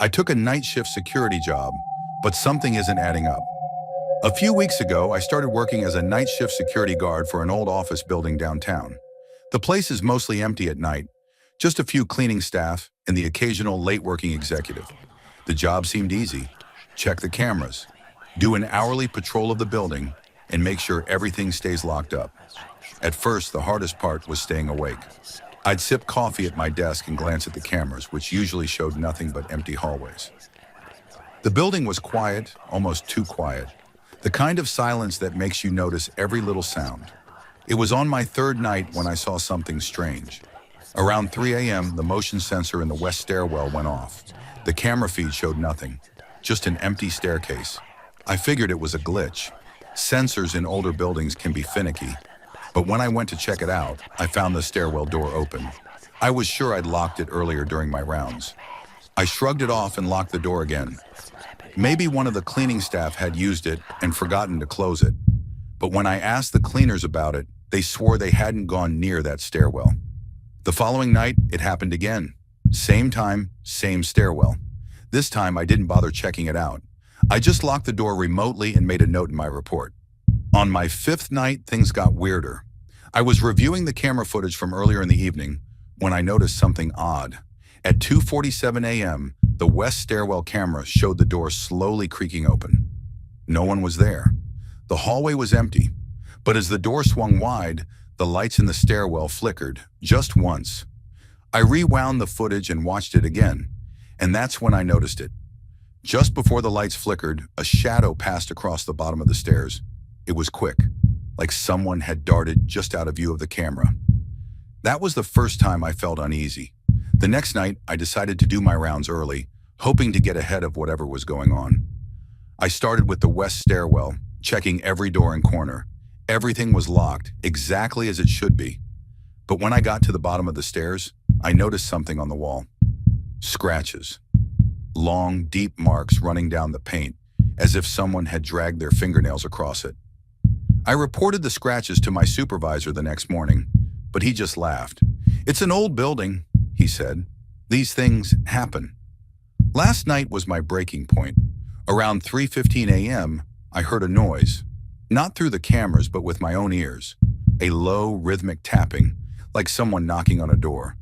I took a night shift security job, but something isn't adding up. A few weeks ago, I started working as a night shift security guard for an old office building downtown. The place is mostly empty at night, just a few cleaning staff and the occasional late-working executive. The job seemed easy. Check the cameras, do an hourly patrol of the building, and make sure everything stays locked up. At first, the hardest part was staying awake. I'd sip coffee at my desk and glance at the cameras, which usually showed nothing but empty hallways. The building was quiet, almost too quiet. The kind of silence that makes you notice every little sound. It was on my third night when I saw something strange. Around 3 a.m., the motion sensor in the west stairwell went off. The camera feed showed nothing, just an empty staircase. I figured it was a glitch. Sensors in older buildings can be finicky. But when I went to check it out, I found the stairwell door open. I was sure I'd locked it earlier during my rounds. I shrugged it off and locked the door again. Maybe one of the cleaning staff had used it and forgotten to close it. But when I asked the cleaners about it, they swore they hadn't gone near that stairwell. The following night, it happened again. Same time, same stairwell. This time, I didn't bother checking it out. I just locked the door remotely and made a note in my report. On my fifth night, things got weirder. I was reviewing the camera footage from earlier in the evening when I noticed something odd. At 2:47 a.m., the west stairwell camera showed the door slowly creaking open. No one was there. The hallway was empty, but as the door swung wide, the lights in the stairwell flickered, just once. I rewound the footage and watched it again, and that's when I noticed it. Just before the lights flickered, a shadow passed across the bottom of the stairs. It was quick, like someone had darted just out of view of the camera. That was the first time I felt uneasy. The next night, I decided to do my rounds early, hoping to get ahead of whatever was going on. I started with the west stairwell, checking every door and corner. Everything was locked, exactly as it should be. But when I got to the bottom of the stairs, I noticed something on the wall. Scratches. Long, deep marks running down the paint, as if someone had dragged their fingernails across it. I reported the scratches to my supervisor the next morning, but he just laughed. "It's an old building," he said. "These things happen." Last night was my breaking point. Around 3:15 a.m., I heard a noise, not through the cameras but with my own ears. A low, rhythmic tapping, like someone knocking on a door.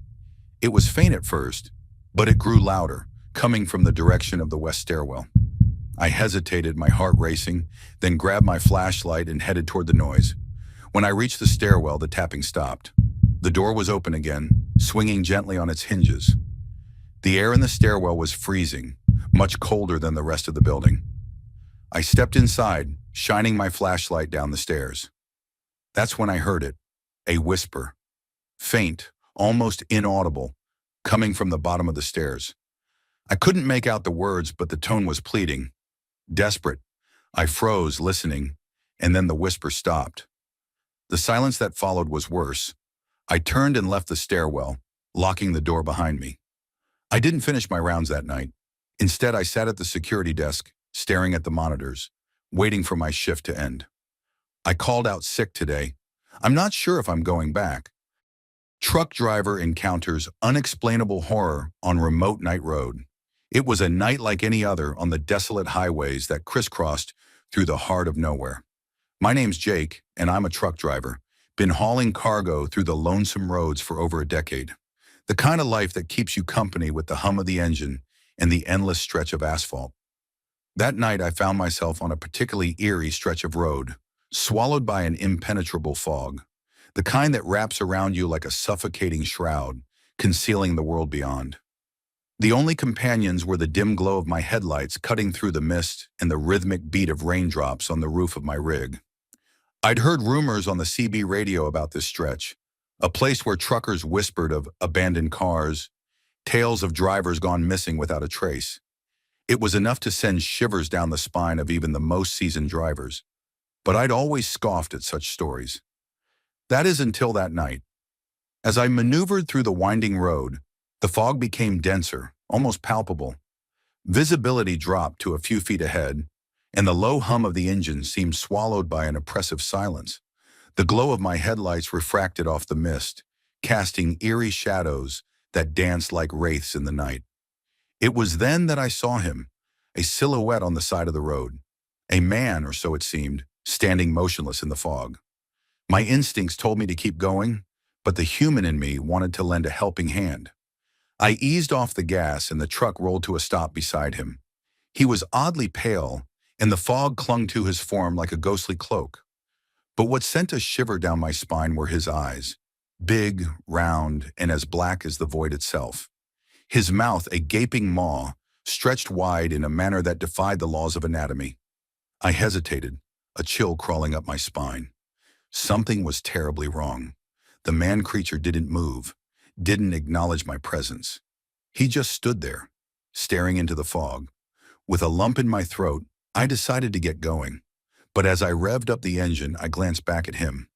It was faint at first, but it grew louder, coming from the direction of the west stairwell. I hesitated, my heart racing, then grabbed my flashlight and headed toward the noise. When I reached the stairwell, the tapping stopped. The door was open again, swinging gently on its hinges. The air in the stairwell was freezing, much colder than the rest of the building. I stepped inside, shining my flashlight down the stairs. That's when I heard it, a whisper. Faint, almost inaudible, coming from the bottom of the stairs. I couldn't make out the words, but the tone was pleading. Desperate. I froze, listening, and then the whisper stopped. The silence that followed was worse. I turned and left the stairwell, locking the door behind me. I didn't finish my rounds that night. Instead, I sat at the security desk, staring at the monitors, waiting for my shift to end. I called out sick today. I'm not sure if I'm going back. Truck driver encounters unexplainable horror on remote night road. It was a night like any other on the desolate highways that crisscrossed through the heart of nowhere. My name's Jake, and I'm a truck driver. Been hauling cargo through the lonesome roads for over a decade. The kind of life that keeps you company with the hum of the engine and the endless stretch of asphalt. That night, I found myself on a particularly eerie stretch of road, swallowed by an impenetrable fog, the kind that wraps around you like a suffocating shroud, concealing the world beyond. The only companions were the dim glow of my headlights cutting through the mist and the rhythmic beat of raindrops on the roof of my rig. I'd heard rumors on the CB radio about this stretch, a place where truckers whispered of abandoned cars, tales of drivers gone missing without a trace. It was enough to send shivers down the spine of even the most seasoned drivers. But I'd always scoffed at such stories. That is until that night. As I maneuvered through the winding road, the fog became denser, almost palpable. Visibility dropped to a few feet ahead, and the low hum of the engine seemed swallowed by an oppressive silence. The glow of my headlights refracted off the mist, casting eerie shadows that danced like wraiths in the night. It was then that I saw him, a silhouette on the side of the road. A man, or so it seemed, standing motionless in the fog. My instincts told me to keep going, but the human in me wanted to lend a helping hand. I eased off the gas and the truck rolled to a stop beside him. He was oddly pale, and the fog clung to his form like a ghostly cloak. But what sent a shiver down my spine were his eyes, big, round, and as black as the void itself. His mouth, a gaping maw, stretched wide in a manner that defied the laws of anatomy. I hesitated, a chill crawling up my spine. Something was terribly wrong. The man-creature didn't move, didn't acknowledge my presence. He just stood there, staring into the fog. With a lump in my throat, I decided to get going. But as I revved up the engine, I glanced back at him.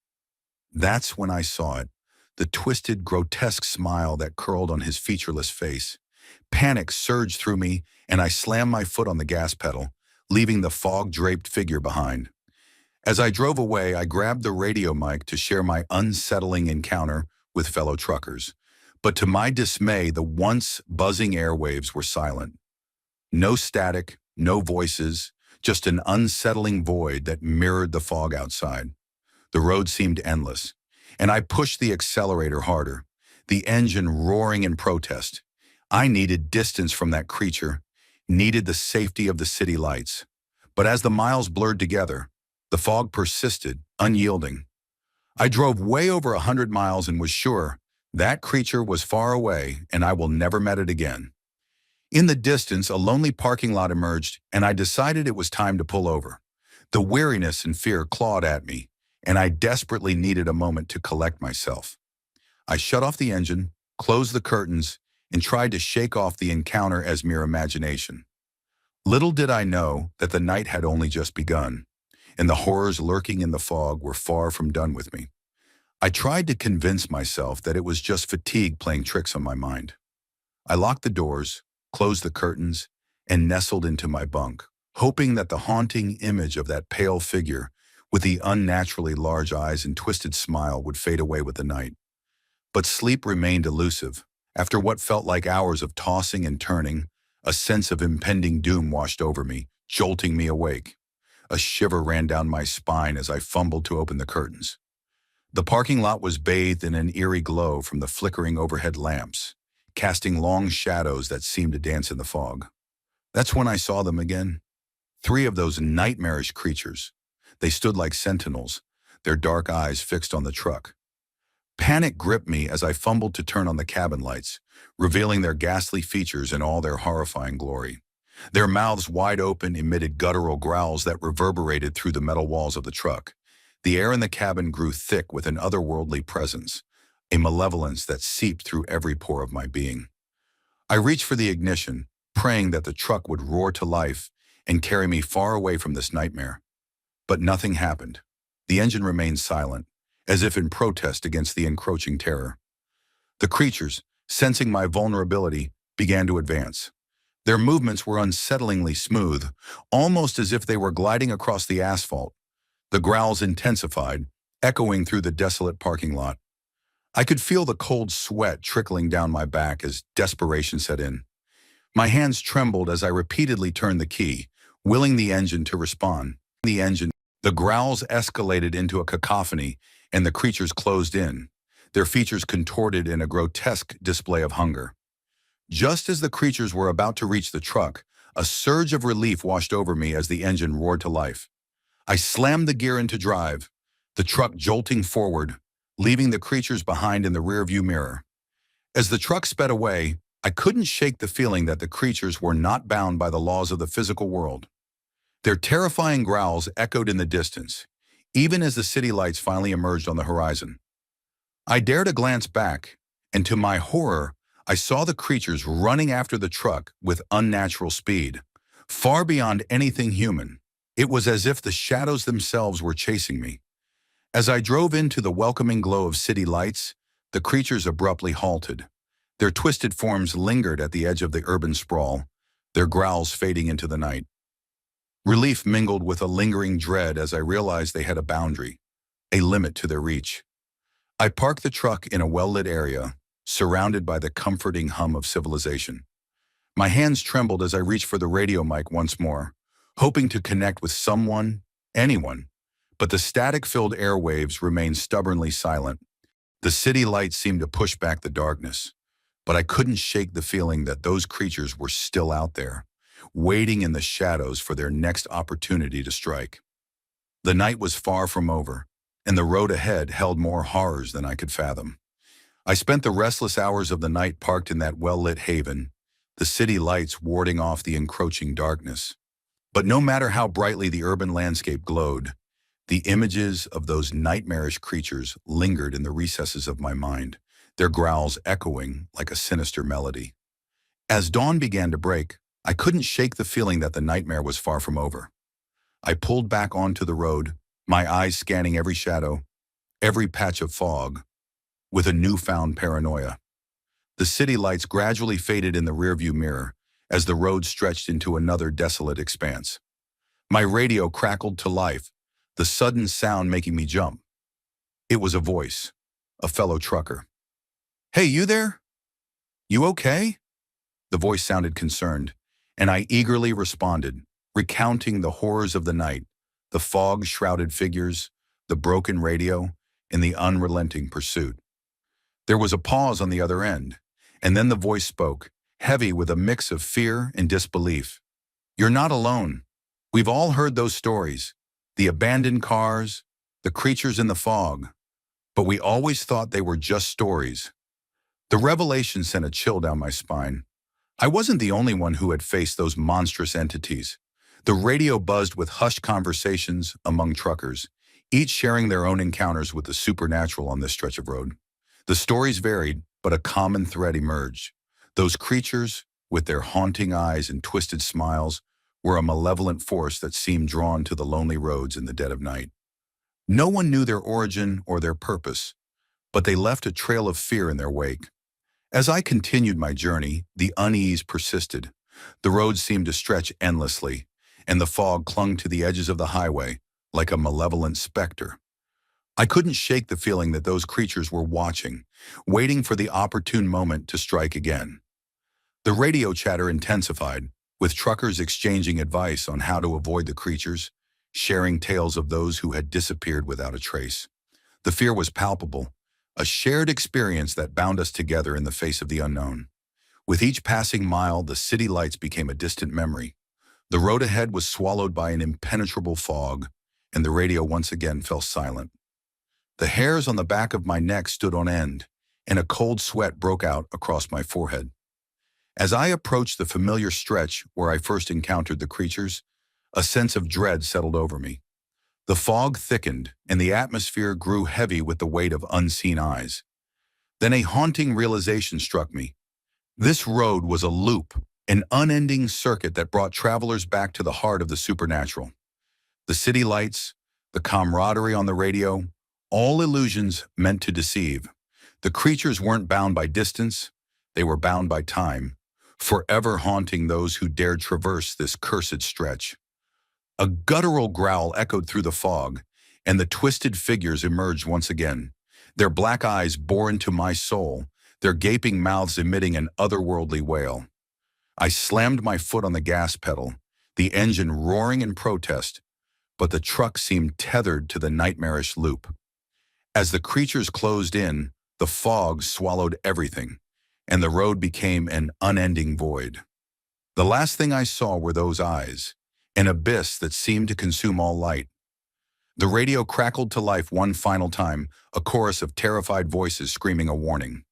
That's when I saw it, the twisted, grotesque smile that curled on his featureless face. Panic surged through me, and I slammed my foot on the gas pedal, leaving the fog-draped figure behind. As I drove away, I grabbed the radio mic to share my unsettling encounter with fellow truckers. But to my dismay, the once buzzing airwaves were silent. No static, no voices, just an unsettling void that mirrored the fog outside. The road seemed endless, and I pushed the accelerator harder, the engine roaring in protest. I needed distance from that creature, needed the safety of the city lights. But as the miles blurred together, the fog persisted, unyielding. I drove way over 100 miles and was sure that creature was far away and I will never met it again. In the distance, a lonely parking lot emerged, and I decided it was time to pull over. The weariness and fear clawed at me, and I desperately needed a moment to collect myself. I shut off the engine, closed the curtains, and tried to shake off the encounter as mere imagination. Little did I know that the night had only just begun, and the horrors lurking in the fog were far from done with me. I tried to convince myself that it was just fatigue playing tricks on my mind. I locked the doors, closed the curtains, and nestled into my bunk, hoping that the haunting image of that pale figure with the unnaturally large eyes and twisted smile would fade away with the night. But sleep remained elusive. After what felt like hours of tossing and turning, a sense of impending doom washed over me, jolting me awake. A shiver ran down my spine as I fumbled to open the curtains. The parking lot was bathed in an eerie glow from the flickering overhead lamps, casting long shadows that seemed to dance in the fog. That's when I saw them again. 3 of those nightmarish creatures. They stood like sentinels, their dark eyes fixed on the truck. Panic gripped me as I fumbled to turn on the cabin lights, revealing their ghastly features in all their horrifying glory. Their mouths wide open emitted guttural growls that reverberated through the metal walls of the truck. The air in the cabin grew thick with an otherworldly presence, a malevolence that seeped through every pore of my being. I reached for the ignition, praying that the truck would roar to life and carry me far away from this nightmare. But nothing happened. The engine remained silent, as if in protest against the encroaching terror. The creatures, sensing my vulnerability, began to advance. Their movements were unsettlingly smooth, almost as if they were gliding across the asphalt. The growls intensified, echoing through the desolate parking lot. I could feel the cold sweat trickling down my back as desperation set in. My hands trembled as I repeatedly turned the key, willing the engine to respond. The growls escalated into a cacophony, and the creatures closed in, their features contorted in a grotesque display of hunger. Just as the creatures were about to reach the truck, a surge of relief washed over me as the engine roared to life. I slammed the gear into drive, the truck jolting forward, leaving the creatures behind in the rearview mirror. As the truck sped away, I couldn't shake the feeling that the creatures were not bound by the laws of the physical world. Their terrifying growls echoed in the distance, even as the city lights finally emerged on the horizon. I dared a glance back, and to my horror, I saw the creatures running after the truck with unnatural speed, far beyond anything human. It was as if the shadows themselves were chasing me. As I drove into the welcoming glow of city lights, the creatures abruptly halted. Their twisted forms lingered at the edge of the urban sprawl, their growls fading into the night. Relief mingled with a lingering dread as I realized they had a boundary, a limit to their reach. I parked the truck in a well-lit area, surrounded by the comforting hum of civilization. My hands trembled as I reached for the radio mic once more, hoping to connect with someone, anyone. But the static-filled airwaves remained stubbornly silent. The city lights seemed to push back the darkness, but I couldn't shake the feeling that those creatures were still out there, waiting in the shadows for their next opportunity to strike. The night was far from over, and the road ahead held more horrors than I could fathom. I spent the restless hours of the night parked in that well-lit haven, the city lights warding off the encroaching darkness. But no matter how brightly the urban landscape glowed, the images of those nightmarish creatures lingered in the recesses of my mind, their growls echoing like a sinister melody. As dawn began to break, I couldn't shake the feeling that the nightmare was far from over. I pulled back onto the road, my eyes scanning every shadow, every patch of fog, with a newfound paranoia. The city lights gradually faded in the rearview mirror as the road stretched into another desolate expanse. My radio crackled to life, the sudden sound making me jump. It was a voice, a fellow trucker. "Hey, you there? You okay?" The voice sounded concerned, and I eagerly responded, recounting the horrors of the night, the fog-shrouded figures, the broken radio, and the unrelenting pursuit. There was a pause on the other end, and then the voice spoke, heavy with a mix of fear and disbelief. "You're not alone. We've all heard those stories, the abandoned cars, the creatures in the fog, but we always thought they were just stories." The revelation sent a chill down my spine. I wasn't the only one who had faced those monstrous entities. The radio buzzed with hushed conversations among truckers, each sharing their own encounters with the supernatural on this stretch of road. The stories varied, but a common thread emerged. Those creatures, with their haunting eyes and twisted smiles, were a malevolent force that seemed drawn to the lonely roads in the dead of night. No one knew their origin or their purpose, but they left a trail of fear in their wake. As I continued my journey, the unease persisted. The road seemed to stretch endlessly, and the fog clung to the edges of the highway like a malevolent specter. I couldn't shake the feeling that those creatures were watching, waiting for the opportune moment to strike again. The radio chatter intensified, with truckers exchanging advice on how to avoid the creatures, sharing tales of those who had disappeared without a trace. The fear was palpable, a shared experience that bound us together in the face of the unknown. With each passing mile, the city lights became a distant memory. The road ahead was swallowed by an impenetrable fog, and the radio once again fell silent. The hairs on the back of my neck stood on end, and a cold sweat broke out across my forehead. As I approached the familiar stretch where I first encountered the creatures, a sense of dread settled over me. The fog thickened, and the atmosphere grew heavy with the weight of unseen eyes. Then a haunting realization struck me. This road was a loop, an unending circuit that brought travelers back to the heart of the supernatural. The city lights, the camaraderie on the radio, all illusions meant to deceive. The creatures weren't bound by distance, they were bound by time, forever haunting those who dared traverse this cursed stretch. A guttural growl echoed through the fog, and the twisted figures emerged once again. Their black eyes bore into my soul, their gaping mouths emitting an otherworldly wail. I slammed my foot on the gas pedal, the engine roaring in protest, but the truck seemed tethered to the nightmarish loop. As the creatures closed in, the fog swallowed everything, and the road became an unending void. The last thing I saw were those eyes, an abyss that seemed to consume all light. The radio crackled to life one final time, a chorus of terrified voices screaming a warning.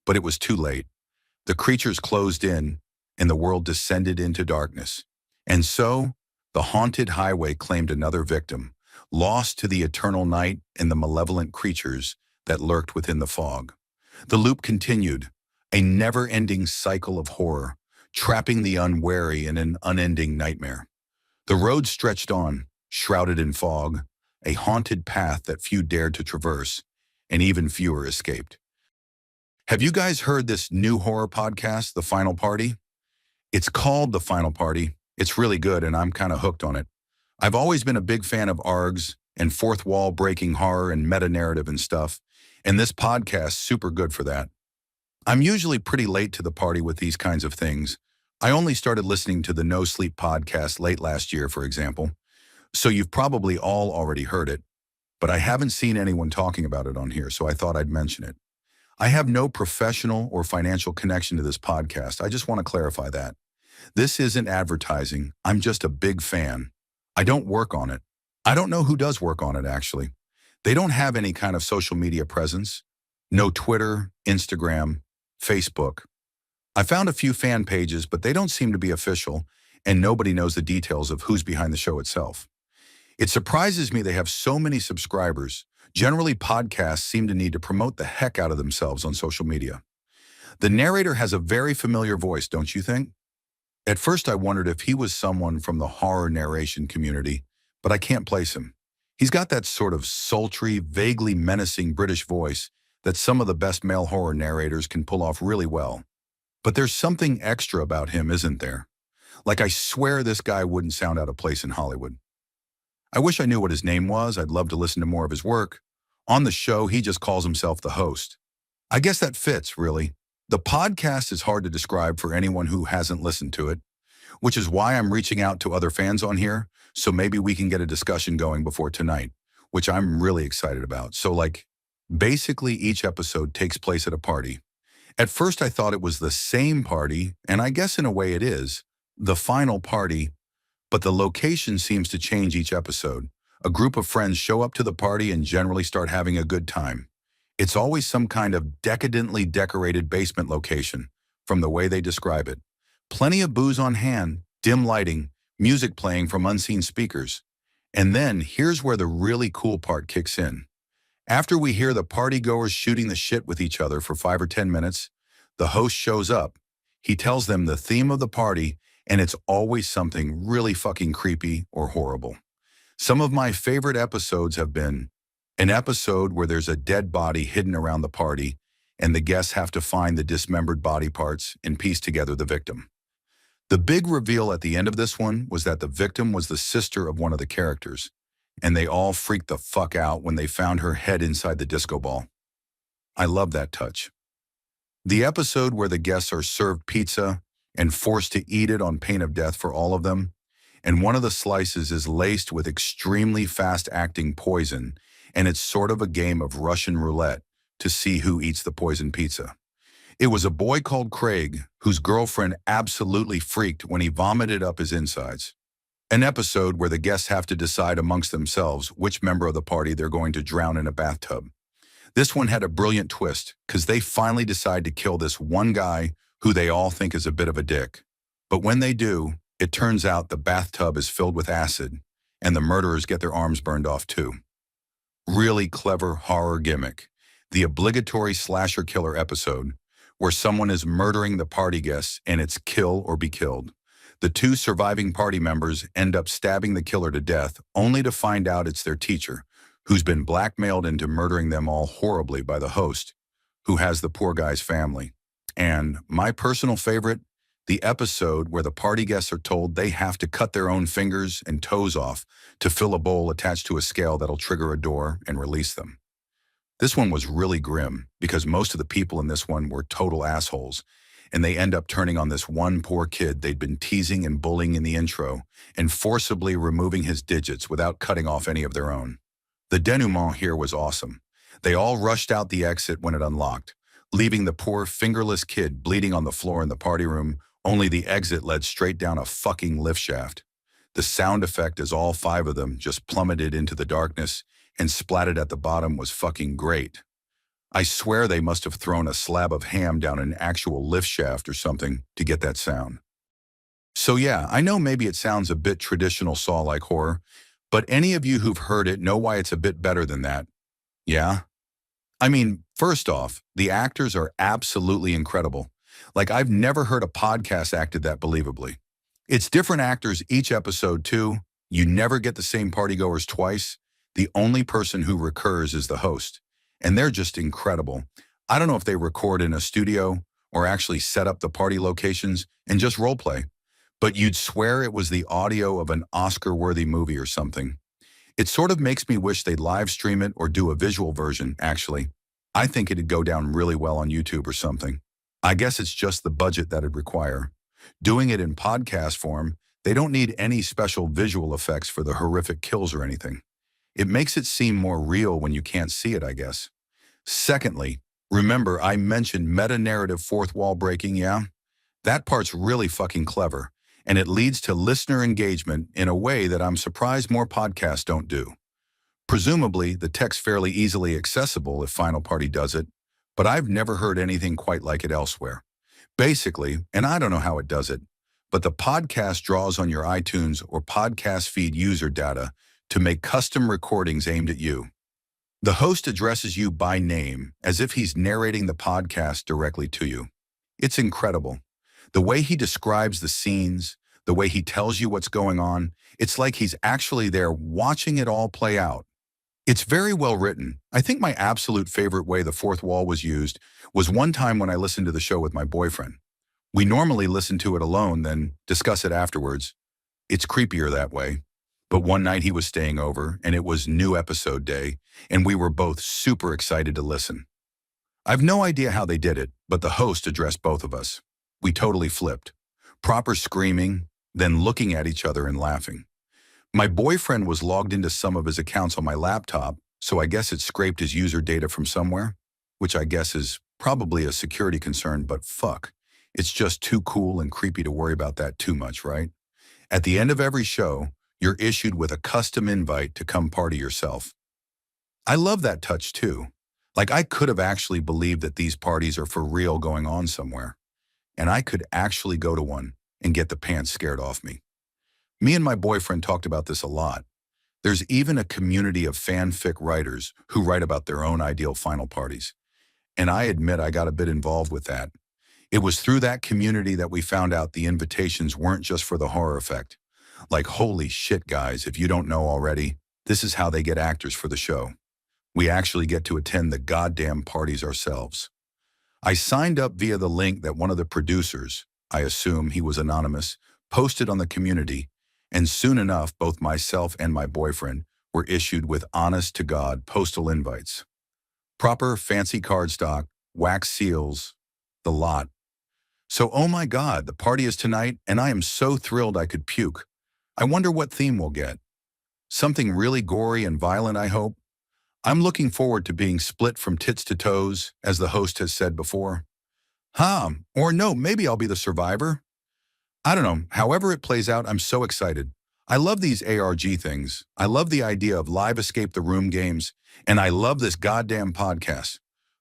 But it was too late. The creatures closed in, and the world descended into darkness. And so, the haunted highway claimed another victim, lost to the eternal night and the malevolent creatures that lurked within the fog. The loop continued, a never-ending cycle of horror, trapping the unwary in an unending nightmare. The road stretched on, shrouded in fog, a haunted path that few dared to traverse, and even fewer escaped. Have you guys heard this new horror podcast, The Final Party? It's called The Final Party. It's really good, and I'm kind of hooked on it. I've always been a big fan of ARGs and fourth wall breaking horror and meta-narrative and stuff, and this podcast's super good for that. I'm usually pretty late to the party with these kinds of things, I only started listening to the No Sleep podcast late last year, for example, so you've probably all already heard it, but I haven't seen anyone talking about it on here, so I thought I'd mention it. I have no professional or financial connection to this podcast. I just want to clarify that. This isn't advertising. I'm just a big fan. I don't work on it. I don't know who does work on it, actually. They don't have any kind of social media presence. No Twitter, Instagram, Facebook. I found a few fan pages, but they don't seem to be official, and nobody knows the details of who's behind the show itself. It surprises me they have so many subscribers. Generally, podcasts seem to need to promote the heck out of themselves on social media. The narrator has a very familiar voice, don't you think? At first, I wondered if he was someone from the horror narration community, but I can't place him. He's got that sort of sultry, vaguely menacing British voice that some of the best male horror narrators can pull off really well. But there's something extra about him, isn't there? Like, I swear this guy wouldn't sound out of place in Hollywood. I wish I knew what his name was. I'd love to listen to more of his work. On the show, he just calls himself the host. I guess that fits, really. The podcast is hard to describe for anyone who hasn't listened to it, which is why I'm reaching out to other fans on here, so maybe we can get a discussion going before tonight, which I'm really excited about. So, basically each episode takes place at a party. At first, I thought it was the same party, and I guess in a way it is, the final party, but the location seems to change each episode. A group of friends show up to the party and generally start having a good time. It's always some kind of decadently decorated basement location, from the way they describe it. Plenty of booze on hand, dim lighting, music playing from unseen speakers. And then here's where the really cool part kicks in. After we hear the partygoers shooting the shit with each other for 5 or 10 minutes, the host shows up. He tells them the theme of the party, and it's always something really fucking creepy or horrible. Some of my favorite episodes have been an episode where there's a dead body hidden around the party, and the guests have to find the dismembered body parts and piece together the victim. The big reveal at the end of this one was that the victim was the sister of one of the characters, and they all freaked the fuck out when they found her head inside the disco ball. I love that touch. The episode where the guests are served pizza and forced to eat it on pain of death for all of them, and one of the slices is laced with extremely fast-acting poison, and it's sort of a game of Russian roulette to see who eats the poison pizza. It was a boy called Craig whose girlfriend absolutely freaked when he vomited up his insides. An episode where the guests have to decide amongst themselves which member of the party they're going to drown in a bathtub. This one had a brilliant twist, because they finally decide to kill this one guy who they all think is a bit of a dick. But when they do, it turns out the bathtub is filled with acid, and the murderers get their arms burned off too. Really clever horror gimmick. The obligatory slasher killer episode, where someone is murdering the party guests and it's kill or be killed. The two surviving party members end up stabbing the killer to death, only to find out it's their teacher, who's been blackmailed into murdering them all horribly by the host, who has the poor guy's family. And my personal favorite, the episode where the party guests are told they have to cut their own fingers and toes off to fill a bowl attached to a scale that'll trigger a door and release them. This one was really grim because most of the people in this one were total assholes, and they end up turning on this one poor kid they'd been teasing and bullying in the intro and forcibly removing his digits without cutting off any of their own. The denouement here was awesome. They all rushed out the exit when it unlocked, leaving the poor fingerless kid bleeding on the floor in the party room, only the exit led straight down a fucking lift shaft. The sound effect as all 5 of them just plummeted into the darkness and splatted at the bottom was fucking great. I swear they must have thrown a slab of ham down an actual lift shaft or something to get that sound. So yeah, I know maybe it sounds a bit traditional Saw-like horror, but any of you who've heard it know why it's a bit better than that. Yeah? I mean, first off, the actors are absolutely incredible. I've never heard a podcast acted that believably. It's different actors each episode too. You never get the same partygoers twice. The only person who recurs is the host. And they're just incredible. I don't know if they record in a studio or actually set up the party locations and just roleplay, but you'd swear it was the audio of an Oscar-worthy movie or something. It sort of makes me wish they'd live stream it or do a visual version, actually. I think it'd go down really well on YouTube or something. I guess it's just the budget that'd require. Doing it in podcast form, they don't need any special visual effects for the horrific kills or anything. It makes it seem more real when you can't see it, I guess. Secondly, remember I mentioned meta-narrative fourth wall breaking, yeah? That part's really fucking clever, and it leads to listener engagement in a way that I'm surprised more podcasts don't do. Presumably, the tech's fairly easily accessible if Final Party does it, but I've never heard anything quite like it elsewhere. Basically, and I don't know how it does it, but the podcast draws on your iTunes or podcast feed user data to make custom recordings aimed at you. The host addresses you by name as if he's narrating the podcast directly to you. It's incredible. The way he describes the scenes, the way he tells you what's going on, it's like he's actually there watching it all play out. It's very well written. I think my absolute favorite way the fourth wall was used was one time when I listened to the show with my boyfriend. We normally listen to it alone, then discuss it afterwards. It's creepier that way. But one night he was staying over, and it was new episode day, and we were both super excited to listen. I've no idea how they did it, but the host addressed both of us. We totally flipped. Proper screaming, then looking at each other and laughing. My boyfriend was logged into some of his accounts on my laptop, so I guess it scraped his user data from somewhere, which I guess is probably a security concern, but fuck. It's just too cool and creepy to worry about that too much, right? At the end of every show, you're issued with a custom invite to come party yourself. I love that touch too. Like I could have actually believed that these parties are for real going on somewhere, and I could actually go to one and get the pants scared off me. Me and my boyfriend talked about this a lot. There's even a community of fanfic writers who write about their own ideal final parties. And I admit I got a bit involved with that. It was through that community that we found out the invitations weren't just for the horror effect. Like, holy shit, guys, if you don't know already, this is how they get actors for the show. We actually get to attend the goddamn parties ourselves. I signed up via the link that one of the producers, I assume he was anonymous, posted on the community, and soon enough, both myself and my boyfriend were issued with honest-to-God postal invites. Proper fancy cardstock, wax seals, the lot. So, oh my God, the party is tonight, and I am so thrilled I could puke. I wonder what theme we'll get. Something really gory and violent, I hope. I'm looking forward to being split from tits to toes, as the host has said before. Or no, maybe I'll be the survivor. I don't know, however it plays out, I'm so excited. I love these ARG things. I love the idea of live escape the room games, and I love this goddamn podcast.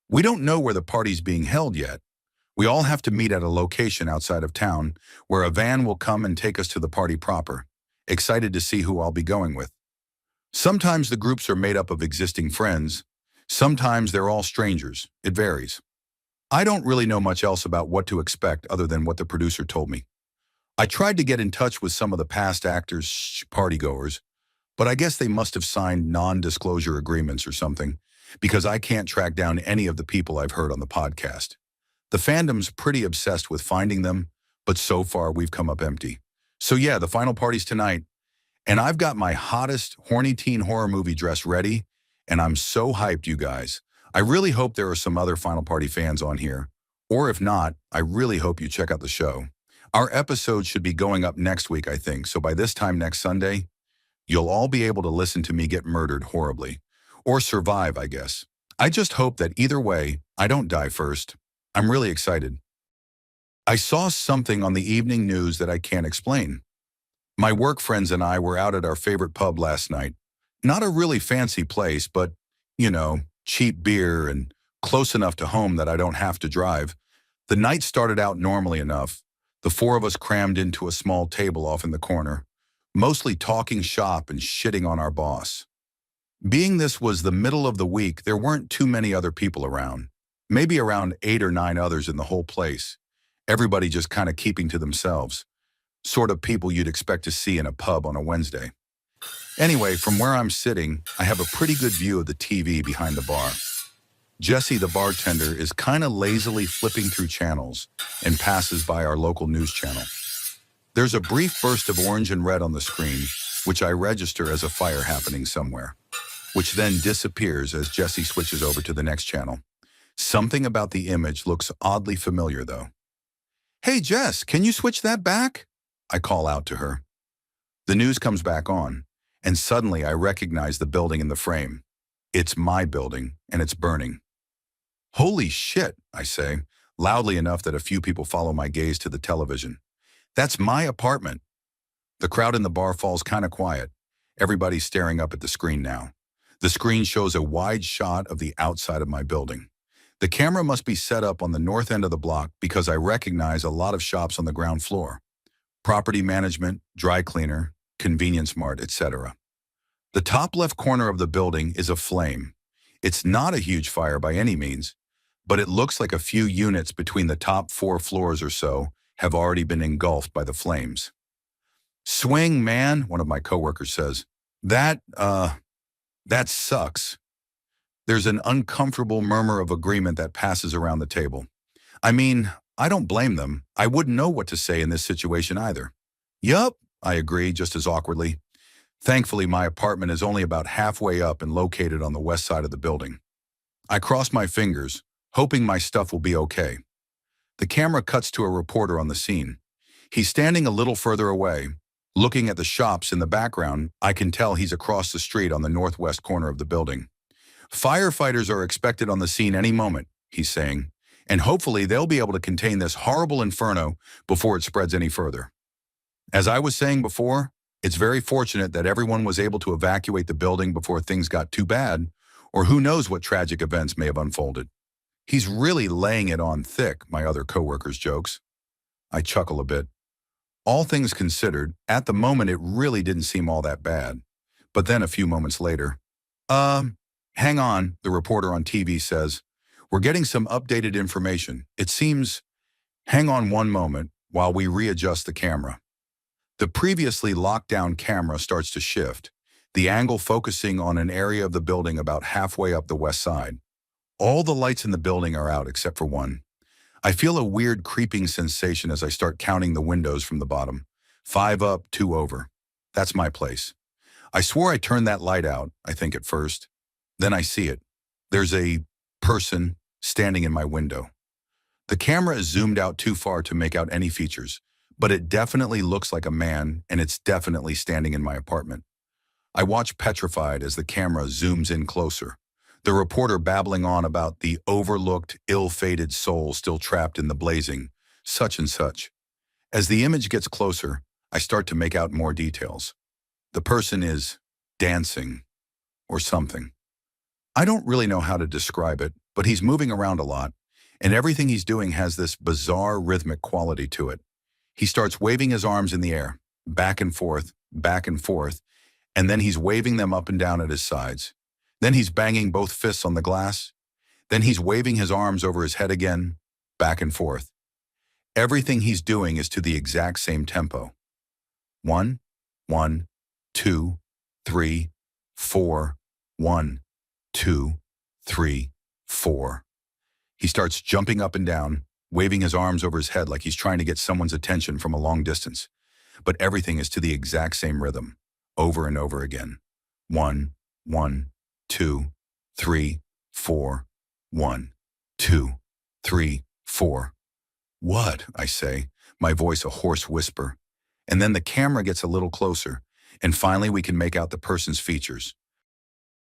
We don't know where the party's being held yet. We all have to meet at a location outside of town where a van will come and take us to the party proper. Excited to see who I'll be going with. Sometimes the groups are made up of existing friends. Sometimes they're all strangers. It varies. I don't really know much else about what to expect other than what the producer told me. I tried to get in touch with some of the past actors, partygoers, but I guess they must have signed non-disclosure agreements or something, because I can't track down any of the people I've heard on the podcast. The fandom's pretty obsessed with finding them, but so far we've come up empty. So yeah, the final party's tonight, and I've got my hottest horny teen horror movie dress ready, and I'm so hyped, you guys. I really hope there are some other Final Party fans on here, or if not, I really hope you check out the show. Our episode should be going up next week, I think, so by this time next Sunday, you'll all be able to listen to me get murdered horribly. Or survive, I guess. I just hope that either way, I don't die first. I'm really excited. I saw something on the evening news that I can't explain. My work friends and I were out at our favorite pub last night. Not a really fancy place, but, you know, cheap beer and close enough to home that I don't have to drive. The night started out normally enough. The four of us crammed into a small table off in the corner, mostly talking shop and shitting on our boss. Being this was the middle of the week, there weren't too many other people around. Maybe around 8 or 9 others in the whole place. Everybody just kind of keeping to themselves. Sort of people you'd expect to see in a pub on a Wednesday. Anyway, from where I'm sitting, I have a pretty good view of the TV behind the bar. Jesse, the bartender, is kind of lazily flipping through channels and passes by our local news channel. There's a brief burst of orange and red on the screen, which I register as a fire happening somewhere, which then disappears as Jesse switches over to the next channel. Something about the image looks oddly familiar, though. "Hey Jess, can you switch that back?" I call out to her. The news comes back on, and suddenly I recognize the building in the frame. It's my building, and it's burning. "Holy shit," I say, loudly enough that a few people follow my gaze to the television. "That's my apartment." The crowd in the bar falls kind of quiet. Everybody's staring up at the screen now. The screen shows a wide shot of the outside of my building. The camera must be set up on the north end of the block because I recognize a lot of shops on the ground floor. Property management, dry cleaner, convenience mart, etc. The top left corner of the building is aflame. It's not a huge fire by any means, but it looks like a few units between the top 4 floors or so have already been engulfed by the flames. "Swing, man," one of my coworkers says. That sucks." There's an uncomfortable murmur of agreement that passes around the table. I mean, I don't blame them. I wouldn't know what to say in this situation either. "Yup," I agree just as awkwardly. Thankfully, my apartment is only about halfway up and located on the west side of the building. I cross my fingers, hoping my stuff will be okay. The camera cuts to a reporter on the scene. He's standing a little further away. Looking at the shops in the background, I can tell he's across the street on the northwest corner of the building. "Firefighters are expected on the scene any moment," he's saying, "and hopefully they'll be able to contain this horrible inferno before it spreads any further." As I was saying before, it's very fortunate that everyone was able to evacuate the building before things got too bad, or who knows what tragic events may have unfolded. "He's really laying it on thick," my other coworkers jokes. I chuckle a bit. All things considered, at the moment it really didn't seem all that bad. But then a few moments later, hang on," the reporter on TV says. "We're getting some updated information. It seems—" Hang on one moment while we readjust the camera. The previously locked down camera starts to shift, the angle focusing on an area of the building about halfway up the west side. All the lights in the building are out except for one. I feel a weird creeping sensation as I start counting the windows from the bottom. 5 up, 2 over. That's my place. I swore I turned that light out, I think at first. Then I see it. There's a person standing in my window. The camera is zoomed out too far to make out any features, but it definitely looks like a man, and it's definitely standing in my apartment. I watch petrified as the camera zooms in closer. The reporter babbling on about the overlooked, ill-fated soul still trapped in the blazing, such and such. As the image gets closer, I start to make out more details. The person is dancing or something. I don't really know how to describe it, but he's moving around a lot, and everything he's doing has this bizarre rhythmic quality to it. He starts waving his arms in the air, back and forth, and then he's waving them up and down at his sides. Then he's banging both fists on the glass. Then he's waving his arms over his head again, back and forth. Everything he's doing is to the exact same tempo. 1, 1, 2, 3, 4, 1, 2, 3, 4. He starts jumping up and down, waving his arms over his head like he's trying to get someone's attention from a long distance. But everything is to the exact same rhythm, over and over again. 1, 1, 2, 3, 4, 1, 2, 3, 4. "What?" I say, my voice a hoarse whisper. And then the camera gets a little closer, and finally we can make out the person's features.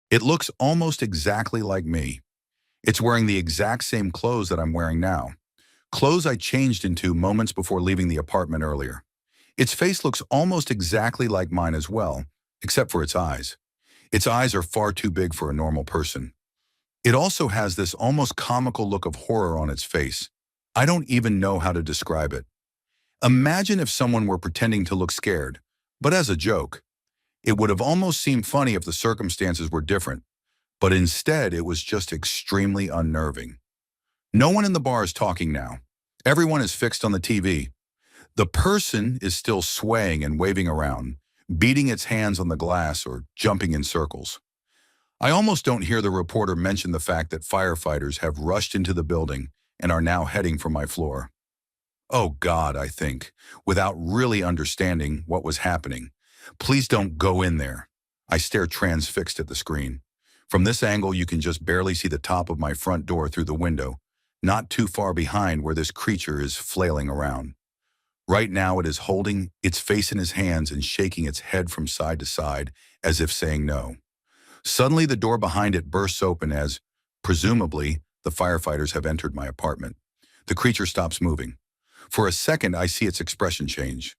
It looks almost exactly like me. It's wearing the exact same clothes that I'm wearing now. Clothes I changed into moments before leaving the apartment earlier. Its face looks almost exactly like mine as well, except for its eyes. Its eyes are far too big for a normal person. It also has this almost comical look of horror on its face. I don't even know how to describe it. Imagine if someone were pretending to look scared, but as a joke. It would have almost seemed funny if the circumstances were different, but instead it was just extremely unnerving. No one in the bar is talking now. Everyone is fixed on the TV. The person is still swaying and waving around, beating its hands on the glass or jumping in circles. I almost don't hear the reporter mention the fact that firefighters have rushed into the building and are now heading for my floor. Oh God, I think, without really understanding what was happening. Please don't go in there. I stare transfixed at the screen. From this angle, you can just barely see the top of my front door through the window. not too far behind where this creature is flailing around. Right now it is holding its face in his hands and shaking its head from side to side as if saying no. Suddenly the door behind it bursts open as, presumably, the firefighters have entered my apartment. The creature stops moving. For a second I see its expression change.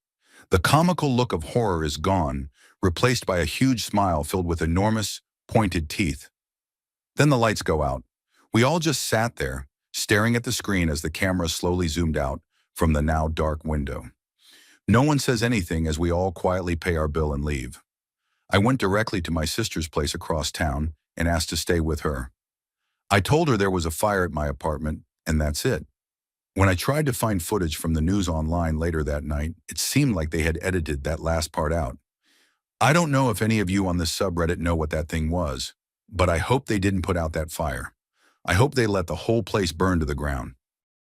The comical look of horror is gone, replaced by a huge smile filled with enormous, pointed teeth. Then the lights go out. We all just sat there, staring at the screen as the camera slowly zoomed out from the now dark window. No one says anything as we all quietly pay our bill and leave. I went directly to my sister's place across town and asked to stay with her. I told her there was a fire at my apartment, and that's it. When I tried to find footage from the news online later that night, it seemed like they had edited that last part out. I don't know if any of you on this subreddit know what that thing was, but I hope they didn't put out that fire. I hope they let the whole place burn to the ground.